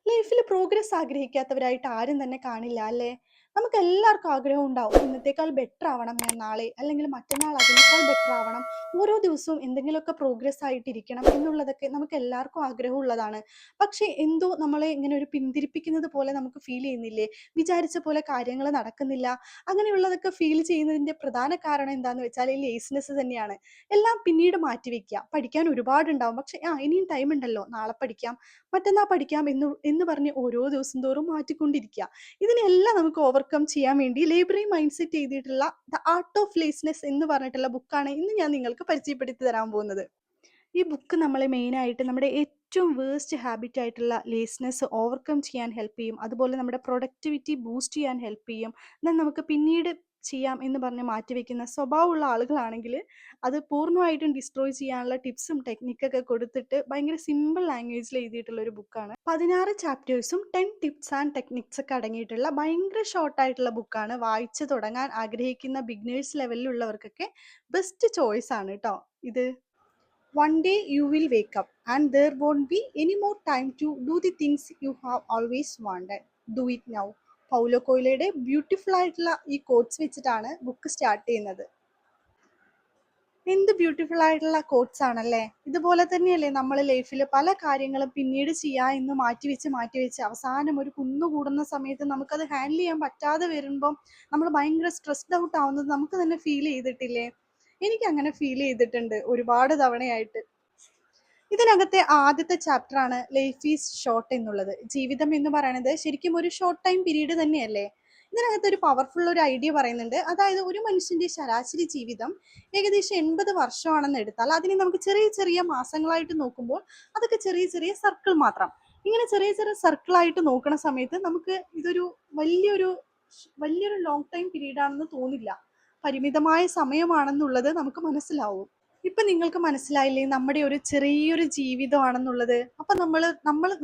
ലൈഫിൽ പ്രോഗ്രസ് ആഗ്രഹിക്കാത്തവരായിട്ട് ആരും തന്നെ കാണില്ല അല്ലേ? നമുക്ക് എല്ലാവർക്കും ആഗ്രഹം ഉണ്ടാവും, ഇന്നത്തേക്കാൾ ബെറ്റർ ആവണം ഞാൻ നാളെ, അല്ലെങ്കിൽ മറ്റന്നാൾ അതിനേക്കാൾ ബെറ്റർ ആവണം, ഓരോ ദിവസവും എന്തെങ്കിലുമൊക്കെ പ്രോഗ്രസ് ആയിട്ടിരിക്കണം എന്നുള്ളതൊക്കെ നമുക്ക് എല്ലാവർക്കും ആഗ്രഹമുള്ളതാണ്. പക്ഷേ എന്തോ നമ്മളെ ഇങ്ങനെ ഒരു പിന്തിരിപ്പിക്കുന്നത് പോലെ നമുക്ക് ഫീൽ ചെയ്യുന്നില്ലേ? വിചാരിച്ച പോലെ കാര്യങ്ങൾ നടക്കുന്നില്ല. അങ്ങനെയുള്ളതൊക്കെ ഫീൽ ചെയ്യുന്നതിന്റെ പ്രധാന കാരണം എന്താന്ന് വെച്ചാൽ ഈ ലേസിനെസ് തന്നെയാണ്. എല്ലാം പിന്നീട് മാറ്റിവെക്കുക. പഠിക്കാൻ ഒരുപാടുണ്ടാവും, പക്ഷെ ഇനിയും ടൈം ഉണ്ടല്ലോ, നാളെ പഠിക്കാം, മറ്റന്നാ പഠിക്കാം എന്ന് പറഞ്ഞ് ഓരോ ദിവസം തോറും മാറ്റിക്കൊണ്ടിരിക്കുക. ഇതിനെല്ലാം നമുക്ക് ഓവർകം ചെയ്യാൻ വേണ്ടി ലൈബ്രറി മൈൻഡ് സെറ്റ് ചെയ്തിട്ടുള്ള ദ ആർട്ട് ഓഫ് ലേസ്നെസ് എന്ന് പറഞ്ഞിട്ടുള്ള ബുക്കാണ് ഇന്ന് ഞാൻ നിങ്ങൾക്ക് പരിചയപ്പെടുത്തി തരാൻ പോകുന്നത്. ഈ ബുക്ക് നമ്മളെ മെയിനായിട്ട് നമ്മുടെ ഏറ്റവും വേസ്റ്റ് ഹാബിറ്റ് ആയിട്ടുള്ള ലേസ്നെസ് ഓവർകം ചെയ്യാൻ ഹെൽപ്പ് ചെയ്യും. അതുപോലെ നമ്മുടെ പ്രൊഡക്ടിവിറ്റി ബൂസ്റ്റ് ചെയ്യാൻ ഹെൽപ്പ് ചെയ്യും. എന്നാൽ നമുക്ക് പിന്നീട് ചെയ്യാം എന്ന് പറഞ്ഞ് മാറ്റിവെക്കുന്ന സ്വഭാവമുള്ള ആളുകളാണെങ്കിൽ അത് പൂർണ്ണമായിട്ടും ഡിസ്ട്രോയ് ചെയ്യാനുള്ള ടിപ്സും ടെക്നിക്കൊക്കെ കൊടുത്തിട്ട് ഭയങ്കര സിമ്പിൾ ലാംഗ്വേജിൽ എഴുതിയിട്ടുള്ള ഒരു ബുക്കാണ്. 16 ചാപ്റ്റേഴ്സും 10 ടിപ്സ് ആൻഡ് ടെക്നിക്സ് ഒക്കെ അടങ്ങിയിട്ടുള്ള ഭയങ്കര ഷോർട്ടായിട്ടുള്ള ബുക്കാണ്. വായിച്ചു തുടങ്ങാൻ ആഗ്രഹിക്കുന്ന ബിഗിനേഴ്സ് ലെവലിലുള്ളവർക്കൊക്കെ ബെസ്റ്റ് ചോയ്സ് ആണ് കേട്ടോ ഇത്. One day you will wake up and there won't be any more time to do the things you have always wanted. Do it now. Paulo കൊയ്ലോയുടെ ബ്യൂട്ടിഫുൾ ആയിട്ടുള്ള ഈ കോട്ട്സ് വെച്ചിട്ടാണ് ബുക്ക് സ്റ്റാർട്ട് ചെയ്യുന്നത്. എന്ത് beautiful ആയിട്ടുള്ള കോട്ട്സ് ആണല്ലേ! ഇതുപോലെ തന്നെയല്ലേ നമ്മൾ ലൈഫിൽ പല കാര്യങ്ങളും പിന്നീട് എന്ന് മാറ്റിവെച്ച് അവസാനം ഒരു കുന്നുകൂടുന്ന സമയത്ത് നമുക്കത് ഹാൻഡിൽ ചെയ്യാൻ പറ്റാതെ വരുമ്പം നമ്മൾ ഭയങ്കര സ്ട്രെസ്ഡ് ഔട്ട് ആവുന്നത് നമുക്ക് തന്നെ ഫീൽ ചെയ്തിട്ടില്ലേ? എനിക്ക് അങ്ങനെ ഫീൽ ചെയ്തിട്ടുണ്ട് ഒരുപാട് തവണയായിട്ട്. ഇതിനകത്തെ ആദ്യത്തെ ചാപ്റ്റർ ആണ് ലൈഫ് ഈസ് ഷോർട്ട് എന്നുള്ളത്. ജീവിതം എന്ന് പറയുന്നത് ശരിക്കും ഒരു ഷോർട്ട് ടൈം പീരീഡ് തന്നെയല്ലേ? ഇതിനകത്ത് ഒരു പവർഫുൾ ഒരു ഐഡിയ പറയുന്നുണ്ട്. അതായത് ഒരു മനുഷ്യന്റെ ശരാശരി ജീവിതം ഏകദേശം 80 വർഷമാണെന്ന് എടുത്താൽ അതിനെ നമുക്ക് ചെറിയ ചെറിയ മാസങ്ങളായിട്ട് നോക്കുമ്പോൾ അതൊക്കെ ചെറിയ ചെറിയ സർക്കിൾ മാത്രം. ഇങ്ങനെ ചെറിയ ചെറിയ സർക്കിൾ ആയിട്ട് നോക്കുന്ന സമയത്ത് നമുക്ക് ഇതൊരു വലിയൊരു വലിയൊരു ലോങ് ടൈം പീരീഡ് ആണെന്ന് തോന്നില്ല. പരിമിതമായ സമയമാണെന്നുള്ളത് നമുക്ക് മനസ്സിലാവും. ഇപ്പൊ നിങ്ങൾക്ക് മനസ്സിലായില്ലേ നമ്മുടെ ഒരു ചെറിയൊരു ജീവിതമാണെന്നുള്ളത്? അപ്പൊ നമ്മൾ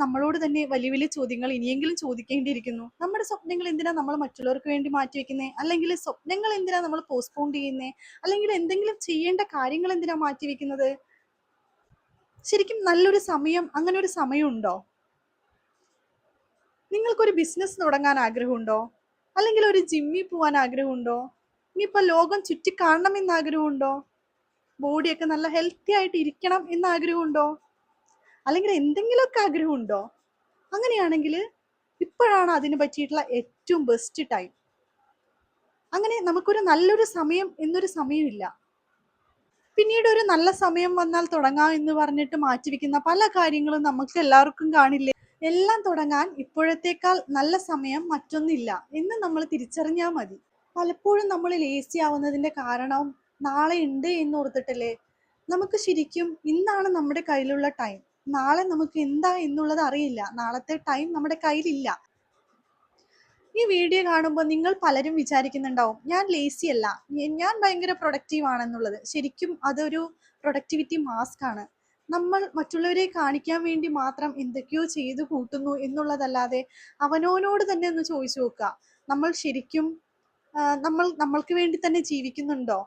നമ്മളോട് തന്നെ വലിയ വലിയ ചോദ്യങ്ങൾ ഇനിയെങ്കിലും ചോദിക്കേണ്ടിയിരിക്കുന്നു. നമ്മുടെ സ്വപ്നങ്ങൾ എന്തിനാ നമ്മൾ മറ്റുള്ളവർക്ക് വേണ്ടി മാറ്റിവെക്കുന്നേ? അല്ലെങ്കിൽ സ്വപ്നങ്ങൾ എന്തിനാ നമ്മൾ പോസ്റ്റ്പോൺ ചെയ്യുന്നേ? അല്ലെങ്കിൽ എന്തെങ്കിലും ചെയ്യേണ്ട കാര്യങ്ങൾ എന്തിനാ മാറ്റിവെക്കുന്നത്? ശരിക്കും നല്ലൊരു സമയം, അങ്ങനെ ഒരു സമയമുണ്ടോ? നിങ്ങൾക്കൊരു ബിസിനസ് തുടങ്ങാൻ ആഗ്രഹമുണ്ടോ? അല്ലെങ്കിൽ ഒരു ജിമ്മിൽ പോവാൻ ആഗ്രഹമുണ്ടോ? ഇനിയിപ്പോ ലോകം ചുറ്റി കാണണമെന്ന് ആഗ്രഹമുണ്ടോ? ബോഡിയൊക്കെ നല്ല ഹെൽത്തി ആയിട്ട് ഇരിക്കണം എന്ന് ആഗ്രഹമുണ്ടോ? അല്ലെങ്കിൽ എന്തെങ്കിലുമൊക്കെ ആഗ്രഹമുണ്ടോ? അങ്ങനെയാണെങ്കിൽ ഇപ്പോഴാണ് അതിന് പറ്റിയിട്ടുള്ള ഏറ്റവും ബെസ്റ്റ് ടൈം. അങ്ങനെ നമുക്കൊരു നല്ലൊരു സമയം എന്നൊരു സമയമില്ല. പിന്നീട് ഒരു നല്ല സമയം വന്നാൽ തുടങ്ങാം എന്ന് പറഞ്ഞിട്ട് മാറ്റിവെക്കുന്ന പല കാര്യങ്ങളും നമുക്ക് എല്ലാവർക്കും കാണില്ലേ? എല്ലാം തുടങ്ങാൻ ഇപ്പോഴത്തേക്കാൾ നല്ല സമയം മറ്റൊന്നില്ല എന്ന് നമ്മൾ തിരിച്ചറിഞ്ഞാൽ മതി. പലപ്പോഴും നമ്മൾ ലേസി ആവുന്നതിന്റെ കാരണം നാളെ ഉണ്ട് എന്ന് ഓർത്തിട്ടല്ലേ? നമുക്ക് ശരിക്കും ഇന്നാണ് നമ്മുടെ കയ്യിലുള്ള ടൈം. നാളെ നമുക്ക് എന്താ എന്നുള്ളത് അറിയില്ല. നാളത്തെ ടൈം നമ്മുടെ കയ്യിലില്ല. ഈ വീഡിയോ കാണുമ്പോൾ നിങ്ങൾ പലരും വിചാരിക്കുന്നുണ്ടാവും, ഞാൻ ലേസി അല്ല, ഞാൻ ഭയങ്കര പ്രൊഡക്റ്റീവ് ആണെന്നുള്ളത്. ശരിക്കും അതൊരു പ്രൊഡക്ടിവിറ്റി മാസ്ക് ആണ്. നമ്മൾ മറ്റുള്ളവരെ കാണിക്കാൻ വേണ്ടി മാത്രം എന്തൊക്കെയോ ചെയ്തു കൂട്ടുന്നു എന്നുള്ളതല്ലാതെ അവനോനോട് തന്നെ ഒന്ന് ചോദിച്ചു നോക്കുക, നമ്മൾ ശരിക്കും നമ്മൾക്ക് വേണ്ടി തന്നെ ജീവിക്കുന്നുണ്ടോ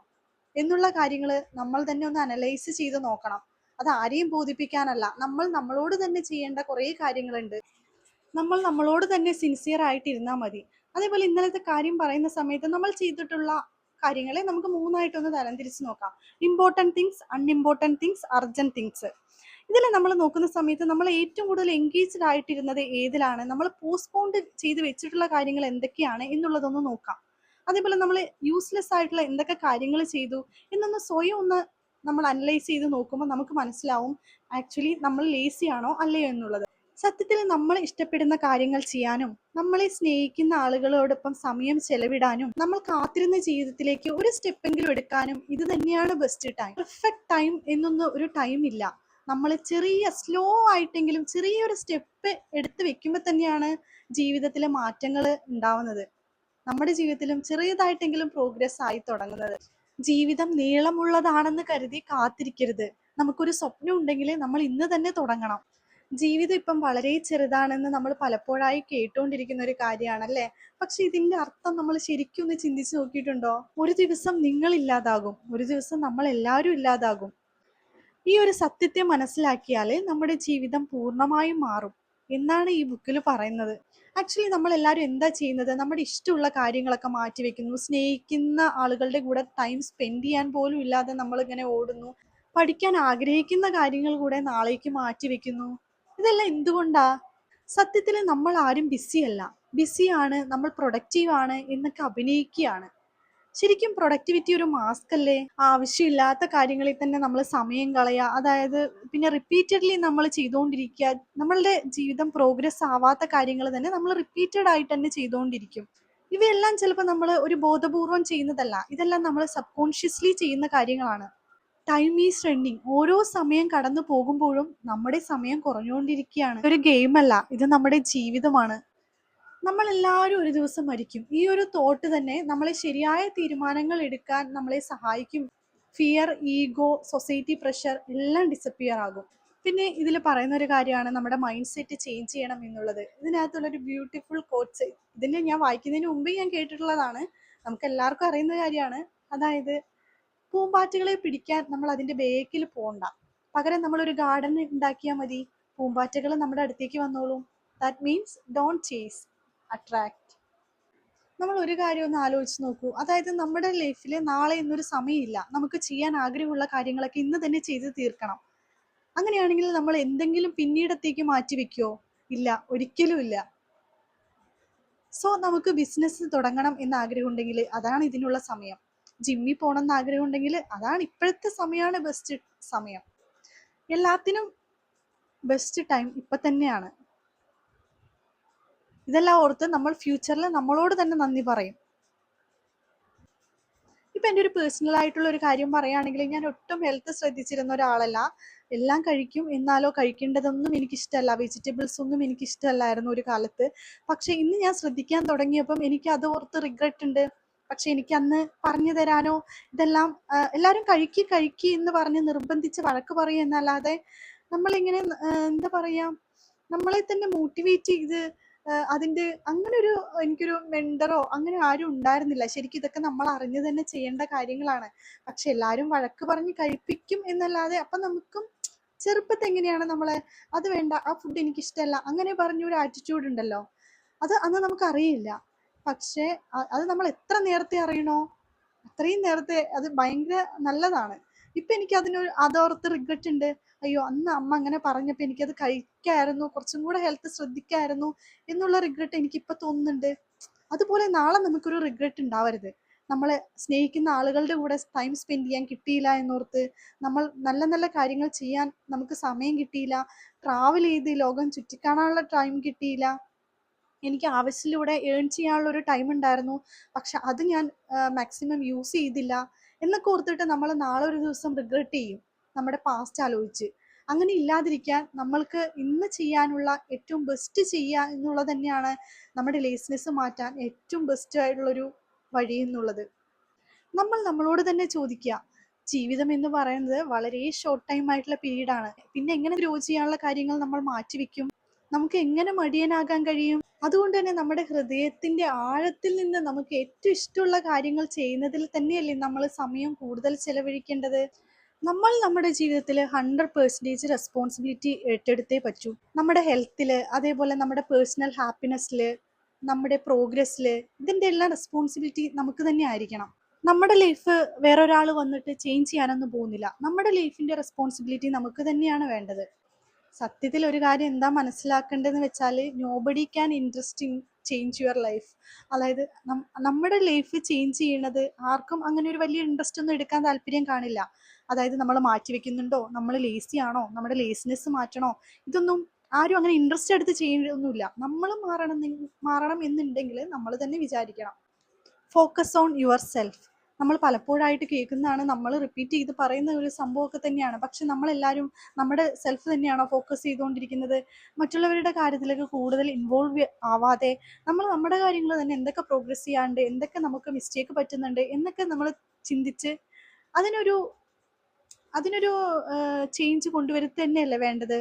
എന്നുള്ള കാര്യങ്ങൾ നമ്മൾ തന്നെ ഒന്ന് അനലൈസ് ചെയ്ത് നോക്കണം. അത് ആരെയും ബോധിപ്പിക്കാനല്ല, നമ്മൾ നമ്മളോട് തന്നെ ചെയ്യേണ്ട കുറേ കാര്യങ്ങളുണ്ട്. നമ്മൾ നമ്മളോട് തന്നെ സിൻസിയർ ആയിട്ടിരുന്നാൽ മതി. അതേപോലെ ഇന്നലത്തെ കാര്യം പറയുന്ന സമയത്ത് നമ്മൾ ചെയ്തിട്ടുള്ള കാര്യങ്ങളെ നമുക്ക് മൂന്നായിട്ടൊന്ന് തരംതിരിച്ച് നോക്കാം. Important things, unimportant things, urgent things. ഇതിൽ നമ്മൾ നോക്കുന്ന സമയത്ത് നമ്മൾ ഏറ്റവും കൂടുതൽ എൻഗേജ്ഡ് ആയിട്ടിരുന്നത് ഏതിലാണ്, നമ്മൾ പോസ്റ്റ്പോണ്ട് ചെയ്ത് വെച്ചിട്ടുള്ള കാര്യങ്ങൾ എന്തൊക്കെയാണ് എന്നുള്ളതൊന്ന് നോക്കാം. അതേപോലെ നമ്മൾ യൂസ്ലെസ് ആയിട്ടുള്ള എന്തൊക്കെ കാര്യങ്ങൾ ചെയ്തു എന്നൊന്ന് സ്വയം ഒന്ന് നമ്മൾ അനലൈസ് ചെയ്ത് നോക്കുമ്പോൾ നമുക്ക് മനസ്സിലാവും ആക്ച്വലി നമ്മൾ ലേസി ആണോ അല്ലയോ എന്നുള്ളത്. സത്യത്തിൽ നമ്മൾ ഇഷ്ടപ്പെടുന്ന കാര്യങ്ങൾ ചെയ്യാനും നമ്മളെ സ്നേഹിക്കുന്ന ആളുകളോടൊപ്പം സമയം ചെലവിടാനും നമ്മൾ കാത്തിരുന്ന ജീവിതത്തിലേക്ക് ഒരു സ്റ്റെപ്പെങ്കിലും എടുക്കാനും ഇത് തന്നെയാണ് ബെസ്റ്റ് ടൈം. പെർഫെക്റ്റ് ടൈം എന്നൊന്നും ഒരു ടൈം ഇല്ല. നമ്മൾ ചെറിയ സ്ലോ ആയിട്ടെങ്കിലും ചെറിയൊരു സ്റ്റെപ്പ് എടുത്ത് വെക്കുമ്പോൾ തന്നെയാണ് ജീവിതത്തിലെ മാറ്റങ്ങൾ ഉണ്ടാവുന്നത്. നമ്മുടെ ജീവിതത്തിലും ചെറിയതായിട്ടെങ്കിലും പ്രോഗ്രസ് ആയി തുടങ്ങുന്നത്. ജീവിതം നീളമുള്ളതാണെന്ന് കരുതി കാത്തിരിക്കരുത്. നമുക്കൊരു സ്വപ്നം ഉണ്ടെങ്കിൽ നമ്മൾ ഇന്ന് തന്നെ തുടങ്ങണം. ജീവിതം ഇപ്പം വളരെ ചെറുതാണെന്ന് നമ്മൾ പലപ്പോഴായി കേട്ടുകൊണ്ടിരിക്കുന്ന ഒരു കാര്യമാണല്ലേ? പക്ഷെ ഇതിന്റെ അർത്ഥം നമ്മൾ ശരിക്കും ഒന്ന് ചിന്തിച്ചു നോക്കിയിട്ടുണ്ടോ? ഒരു ദിവസം നിങ്ങൾ ഇല്ലാതാകും, ഒരു ദിവസം നമ്മൾ എല്ലാവരും ഇല്ലാതാകും. ഈ ഒരു സത്യത്തെ മനസ്സിലാക്കിയാൽ നമ്മുടെ ജീവിതം പൂർണ്ണമായും മാറും. എന്നാണ് ഈ ബുക്കിൽ പറയുന്നത്. ആക്ച്വലി നമ്മൾ എല്ലാവരും എന്താ ചെയ്യുന്നത്? നമ്മുടെ ഇഷ്ടമുള്ള കാര്യങ്ങളൊക്കെ മാറ്റിവെക്കുന്നു. സ്നേഹിക്കുന്ന ആളുകളുടെ കൂടെ ടൈം സ്പെൻഡ് ചെയ്യാൻ പോലും ഇല്ലാതെ നമ്മളിങ്ങനെ ഓടുന്നു. പഠിക്കാൻ ആഗ്രഹിക്കുന്ന കാര്യങ്ങൾ കൂടെ നാളേക്ക് മാറ്റിവെക്കുന്നു. ഇതെല്ലാം എന്തുകൊണ്ടാ? സത്യത്തിൽ നമ്മൾ ആരും ബിസിയല്ല. ബിസിയാണ്, നമ്മൾ പ്രൊഡക്റ്റീവ് ആണ് എന്നൊക്കെ അഭിനയിക്കുകയാണ്. ശരിക്കും പ്രൊഡക്ടിവിറ്റി ഒരു മാസ്ക് അല്ലേ? ആവശ്യമില്ലാത്ത കാര്യങ്ങളിൽ തന്നെ നമ്മൾ സമയം കളയുക, അതായത് പിന്നെ റിപ്പീറ്റഡ്ലി നമ്മൾ ചെയ്തുകൊണ്ടിരിക്കുക. നമ്മളുടെ ജീവിതം പ്രോഗ്രസ് ആവാത്ത കാര്യങ്ങൾ തന്നെ നമ്മൾ റിപ്പീറ്റഡ് ആയിട്ട് തന്നെ ചെയ്തുകൊണ്ടിരിക്കും. ഇവയെല്ലാം ചിലപ്പോൾ നമ്മൾ ഒരു ബോധപൂർവം ചെയ്യുന്നതല്ല, ഇതെല്ലാം നമ്മൾ സബ് കോൺഷ്യസ്ലി ചെയ്യുന്ന കാര്യങ്ങളാണ്. Time is running. ഓരോ സമയം കടന്നു പോകുമ്പോഴും നമ്മുടെ സമയം കുറഞ്ഞുകൊണ്ടിരിക്കുകയാണ്. ഒരു ഗെയിം അല്ല, ഇത് നമ്മുടെ ജീവിതമാണ്. നമ്മൾ എല്ലാവരും ഒരു ദിവസം മരിക്കും. ഈ ഒരു തോട്ട് തന്നെ നമ്മളെ ശരിയായ തീരുമാനങ്ങൾ എടുക്കാൻ നമ്മളെ സഹായിക്കും. ഫിയർ, ഈഗോ, സൊസൈറ്റി പ്രഷർ എല്ലാം ഡിസപ്പിയർ ആകും. പിന്നെ ഇതിൽ പറയുന്ന ഒരു കാര്യമാണ് നമ്മുടെ മൈൻഡ് സെറ്റ് ചേഞ്ച് ചെയ്യണം എന്നുള്ളത്. ഇതിനകത്തുള്ളൊരു ബ്യൂട്ടിഫുൾ കോട്ട്സ്, ഇതിന് ഞാൻ വായിക്കുന്നതിന് മുമ്പേ ഞാൻ കേട്ടിട്ടുള്ളതാണ്, നമുക്ക് എല്ലാവർക്കും അറിയുന്ന കാര്യമാണ്. അതായത് പൂമ്പാറ്റകളെ പിടിക്കാൻ നമ്മൾ അതിന്റെ ബേക്കിൽ പോണ്ട, പകരം നമ്മൾ ഒരു ഗാർഡൻ ഉണ്ടാക്കിയാൽ മതി, പൂമ്പാറ്റകൾ നമ്മുടെ അടുത്തേക്ക് വന്നോളും. That means don't chase, attract. നമ്മൾ ഒരു കാര്യം ഒന്ന് ആലോചിച്ച് നോക്കൂ. അതായത് നമ്മുടെ ലൈഫിൽ നാളെ എന്നൊരു സമയമില്ല. നമുക്ക് ചെയ്യാൻ ആഗ്രഹമുള്ള കാര്യങ്ങളൊക്കെ ഇന്ന് തന്നെ ചെയ്ത് തീർക്കണം. അങ്ങനെയാണെങ്കിൽ നമ്മൾ എന്തെങ്കിലും പിന്നീടത്തേക്ക് മാറ്റി വെക്കുമോ? ഇല്ല, ഒരിക്കലും ഇല്ല. സോ നമുക്ക് ബിസിനസ് തുടങ്ങണം എന്ന് ആഗ്രഹം ഉണ്ടെങ്കിൽ അതാണ് ഇതിനുള്ള സമയം. ജിമ്മിൽ പോകണം എന്ന് ആഗ്രഹം ഉണ്ടെങ്കിൽ അതാണ് ഇപ്പോഴത്തെ സമയമാണ് ബെസ്റ്റ് സമയം. എല്ലാത്തിനും ബെസ്റ്റ് ടൈം ഇപ്പൊ തന്നെയാണ്. ഇതെല്ലാം ഓർത്ത് നമ്മൾ ഫ്യൂച്ചറിൽ നമ്മളോട് തന്നെ നന്ദി പറയും. ഇപ്പൊ എൻ്റെ ഒരു പേഴ്സണൽ ആയിട്ടുള്ള ഒരു കാര്യം പറയുകയാണെങ്കിൽ, ഞാൻ ഒട്ടും ഹെൽത്ത് ശ്രദ്ധിച്ചിരുന്ന ഒരാളല്ല. എല്ലാം കഴിക്കും, എന്നാലോ കഴിക്കേണ്ടതൊന്നും എനിക്കിഷ്ടമല്ല. വെജിറ്റബിൾസ് ഒന്നും എനിക്കിഷ്ടമല്ലായിരുന്നു ഒരു കാലത്ത്. പക്ഷെ ഇന്ന് ഞാൻ ശ്രദ്ധിക്കാൻ തുടങ്ങിയപ്പം എനിക്ക് അത് ഓർത്ത് റിഗ്രറ്റ് ഉണ്ട്. പക്ഷെ എനിക്ക് അന്ന് പറഞ്ഞു തരാനോ ഇതെല്ലാം എല്ലാവരും കഴിക്കി എന്ന് പറഞ്ഞ് നിർബന്ധിച്ച് വഴക്ക് പറയും എന്നല്ലാതെ നമ്മളിങ്ങനെ എന്താ പറയാ, നമ്മളെ തന്നെ മോട്ടിവേറ്റ് ചെയ്ത് അതിന്റെ അങ്ങനെ ഒരു എനിക്കൊരു മെന്ററോ അങ്ങനെ ആരും ഉണ്ടായിരുന്നില്ല. ശരിക്കും ഇതൊക്കെ നമ്മൾ അറിഞ്ഞു തന്നെ ചെയ്യേണ്ട കാര്യങ്ങളാണ്. പക്ഷെ എല്ലാരും വഴക്ക് പറഞ്ഞ് കഴിപ്പിക്കും എന്നല്ലാതെ, അപ്പൊ നമുക്കും ചെറുപ്പത്തെ എങ്ങനെയാണ് നമ്മളെ അത് വേണ്ട, ആ ഫുഡ് എനിക്ക് ഇഷ്ടമല്ല അങ്ങനെ പറഞ്ഞൊരു ആറ്റിറ്റ്യൂഡ് ഉണ്ടല്ലോ, അത് അന്ന് നമുക്ക് അറിയില്ല. പക്ഷെ അത് നമ്മൾ എത്ര നേരത്തെ അറിയണോ അത്രയും നേരത്തെ അത് ഭയങ്കര നല്ലതാണ്. ഇപ്പൊ എനിക്ക് അതോർത്ത് റിഗ്രറ്റ് ഉണ്ട്. അയ്യോ, അന്ന് അമ്മ അങ്ങനെ പറഞ്ഞപ്പോ എനിക്കത് കഴിക്കായിരുന്നു, കുറച്ചും കൂടെ ഹെൽത്ത് ശ്രദ്ധിക്കായിരുന്നു എന്നുള്ള റിഗ്രറ്റ് എനിക്കിപ്പൊ തോന്നുന്നുണ്ട്. അതുപോലെ നാളെ നമുക്കൊരു റിഗ്രറ്റ് ഉണ്ടാവരുത്. നമ്മളെ സ്നേഹിക്കുന്ന ആളുകളുടെ കൂടെ ടൈം സ്പെൻഡ് ചെയ്യാൻ കിട്ടിയില്ല എന്നോർത്ത്, നമ്മൾ നല്ല നല്ല കാര്യങ്ങൾ ചെയ്യാൻ നമുക്ക് സമയം കിട്ടിയില്ല, ട്രാവൽ ചെയ്ത് ലോകം ചുറ്റിക്കാണാനുള്ള ടൈം കിട്ടിയില്ല, എനിക്ക് ആവശ്യത്തിലൂടെ ഏൺ ചെയ്യാനുള്ള ഒരു ടൈം ഉണ്ടായിരുന്നു, പക്ഷെ അത് ഞാൻ മാക്സിമം യൂസ് ചെയ്തില്ല എന്നൊക്കെ ഓർത്തിട്ട് നമ്മൾ നാളെ ഒരു ദിവസം റിഗ്രറ്റ് ചെയ്യും, നമ്മുടെ പാസ്റ്റ് ആലോചിച്ച്. അങ്ങനെ ഇല്ലാതിരിക്കാൻ നമ്മൾക്ക് ഇന്ന് ചെയ്യാനുള്ള ഏറ്റവും ബെസ്റ്റ് ചെയ്യുക എന്നുള്ളത് തന്നെയാണ് നമ്മുടെ ലേസിനെസ് മാറ്റാൻ ഏറ്റവും ബെസ്റ്റ് ആയിട്ടുള്ളൊരു വഴി എന്നുള്ളത്. നമ്മൾ നമ്മളോട് തന്നെ ചോദിക്കുക, ജീവിതം എന്ന് പറയുന്നത് വളരെ ഷോർട്ട് ടൈം ആയിട്ടുള്ള പീരീഡ് ആണ്. പിന്നെ എങ്ങനെ ഗ്രോ ചെയ്യാനുള്ള കാര്യങ്ങൾ നമ്മൾ മാറ്റിവെക്കും? നമുക്ക് എങ്ങനെ മടിയനാകാൻ കഴിയും? അതുകൊണ്ട് തന്നെ നമ്മുടെ ഹൃദയത്തിന്റെ ആഴത്തിൽ നിന്ന് നമുക്ക് ഏറ്റവും ഇഷ്ടമുള്ള കാര്യങ്ങൾ ചെയ്യുന്നതിൽ തന്നെയല്ലേ നമ്മൾ സമയം കൂടുതൽ ചെലവഴിക്കേണ്ടത്. നമ്മൾ നമ്മുടെ ജീവിതത്തിൽ 100% റെസ്പോൺസിബിലിറ്റി ഏറ്റെടുത്തേ പറ്റൂ. നമ്മുടെ ഹെൽത്തിൽ, അതേപോലെ നമ്മുടെ പേഴ്സണൽ ഹാപ്പിനെസ്സിൽ, നമ്മുടെ പ്രോഗ്രസ്സിൽ, ഇതിന്റെ എല്ലാം റെസ്പോൺസിബിലിറ്റി നമുക്ക് തന്നെ ആയിരിക്കണം. നമ്മുടെ ലൈഫ് വേറൊരാൾ വന്നിട്ട് ചേഞ്ച് ചെയ്യാനൊന്നും പോകുന്നില്ല. നമ്മുടെ ലൈഫിന്റെ റെസ്പോൺസിബിലിറ്റി നമുക്ക് തന്നെയാണ് വേണ്ടത്. സത്യത്തിൽ ഒരു കാര്യം എന്താ മനസ്സിലാക്കേണ്ടതെന്ന് വെച്ചാൽ, nobody can interest in change your life. അതായത് നമ്മുടെ ലൈഫ് ചേഞ്ച് ചെയ്യണത് ആർക്കും അങ്ങനെ ഒരു വലിയ ഇൻട്രസ്റ്റ് ഒന്നും എടുക്കാൻ താല്പര്യം കാണില്ല. അതായത് നമ്മൾ മാറ്റി വെക്കുന്നുണ്ടോ, നമ്മൾ ലേസി ആണോ, നമ്മുടെ ലേസിനെസ് മാറ്റണോ, ഇതൊന്നും ആരും അങ്ങനെ ഇൻട്രസ്റ്റ് എടുത്ത് ചെയ്യൊന്നുമില്ല. നമ്മൾ മാറണം എന്നുണ്ടെങ്കിൽ നമ്മൾ തന്നെ വിചാരിക്കണം. Focus on your self. നമ്മൾ പലപ്പോഴായിട്ട് കേൾക്കുന്നതാണ്, നമ്മൾ റിപ്പീറ്റ് ചെയ്ത് പറയുന്ന ഒരു സംഭവമൊക്കെ തന്നെയാണ്. പക്ഷെ നമ്മളെല്ലാവരും നമ്മുടെ സെൽഫ് തന്നെയാണോ ഫോക്കസ് ചെയ്തുകൊണ്ടിരിക്കുന്നത്? മറ്റുള്ളവരുടെ കാര്യത്തിലേക്ക് കൂടുതൽ ഇൻവോൾവ് ആവാതെ നമ്മൾ നമ്മുടെ കാര്യങ്ങൾ തന്നെ എന്തൊക്കെ പ്രോഗ്രസ് ചെയ്യാണ്ട്, എന്തൊക്കെ നമുക്ക് മിസ്റ്റേക്ക് പറ്റുന്നുണ്ട് എന്നൊക്കെ നമ്മൾ ചിന്തിച്ച് അതിനൊരു അതിനൊരു ചേഞ്ച് കൊണ്ടുവരുത്ത തന്നെയല്ലേ വേണ്ടത്.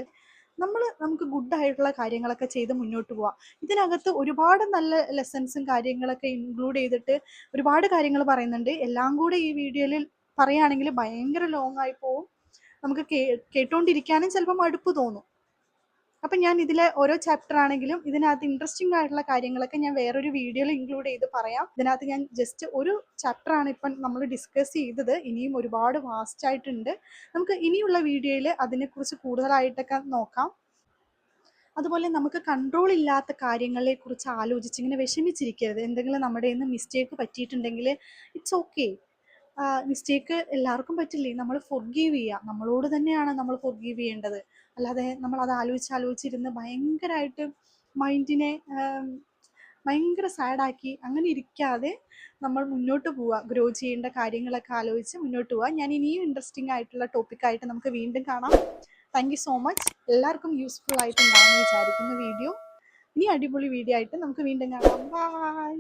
നമുക്ക് ഗുഡ് ആയിട്ടുള്ള കാര്യങ്ങളൊക്കെ ചെയ്ത് മുന്നോട്ട് പോവാം. ഇതിനകത്ത് ഒരുപാട് നല്ല ലെസൺസും കാര്യങ്ങളൊക്കെ ഇൻക്ലൂഡ് ചെയ്തിട്ട് ഒരുപാട് കാര്യങ്ങൾ പറയുന്നുണ്ട്. എല്ലാം കൂടെ ഈ വീഡിയോയിൽ പറയുകയാണെങ്കിൽ ഭയങ്കര ലോങ് ആയി പോവും. നമുക്ക് കേട്ടോണ്ടിരിക്കാനും ചിലപ്പോൾ മടുപ്പ് തോന്നും. അപ്പം ഞാൻ ഇതിലെ ഓരോ ചാപ്റ്റർ ആണെങ്കിലും ഇതിനകത്ത് ഇൻട്രസ്റ്റിംഗ് ആയിട്ടുള്ള കാര്യങ്ങളൊക്കെ ഞാൻ വേറൊരു വീഡിയോയിൽ ഇൻക്ലൂഡ് ചെയ്ത് പറയാം. ഇതിനകത്ത് ഞാൻ ജസ്റ്റ് ഒരു ചാപ്റ്റർ ആണ് ഇപ്പം നമ്മൾ ഡിസ്കസ് ചെയ്തത്. ഇനിയും ഒരുപാട് വാസ്റ്റ് ആയിട്ടുണ്ട്. നമുക്ക് ഇനിയുള്ള വീഡിയോയിൽ അതിനെക്കുറിച്ച് കൂടുതലായിട്ടൊക്കെ നോക്കാം. അതുപോലെ നമുക്ക് കൺട്രോൾ ഇല്ലാത്ത കാര്യങ്ങളെ കുറിച്ച് ആലോചിച്ച് ഇങ്ങനെ വിഷമിച്ചിരിക്കരുത്. എന്തെങ്കിലും നമ്മുടെ നിന്ന് മിസ്റ്റേക്ക് പറ്റിയിട്ടുണ്ടെങ്കിൽ ഇറ്റ്സ് ഓക്കെ. മിസ്റ്റേക്ക് എല്ലാവർക്കും പറ്റില്ലേ, നമ്മൾ ഫൊർഗീവ് ചെയ്യുക. നമ്മളോട് തന്നെയാണ് നമ്മൾ ഫൊർഗീവ് ചെയ്യേണ്ടത്. അല്ലാതെ നമ്മൾ അത് ആലോചിച്ചിരുന്ന് ഭയങ്കരമായിട്ട് മൈൻഡിനെ ഭയങ്കര സാഡാക്കി അങ്ങനെ ഇരിക്കാതെ നമ്മൾ മുന്നോട്ട് പോവുക. ഗ്രോ ചെയ്യേണ്ട കാര്യങ്ങളൊക്കെ ആലോചിച്ച് മുന്നോട്ട് പോവുക. ഞാൻ ഇനിയും ഇൻട്രസ്റ്റിംഗ് ആയിട്ടുള്ള ടോപ്പിക്കായിട്ട് നമുക്ക് വീണ്ടും കാണാം. Thank you so much. എല്ലാവർക്കും യൂസ്ഫുൾ ആയിട്ടുണ്ടാകുമെന്ന് വിചാരിക്കുന്ന വീഡിയോ. ഇനി അടിപൊളി വീഡിയോ ആയിട്ട് നമുക്ക് വീണ്ടും കാണാം. ബൈ.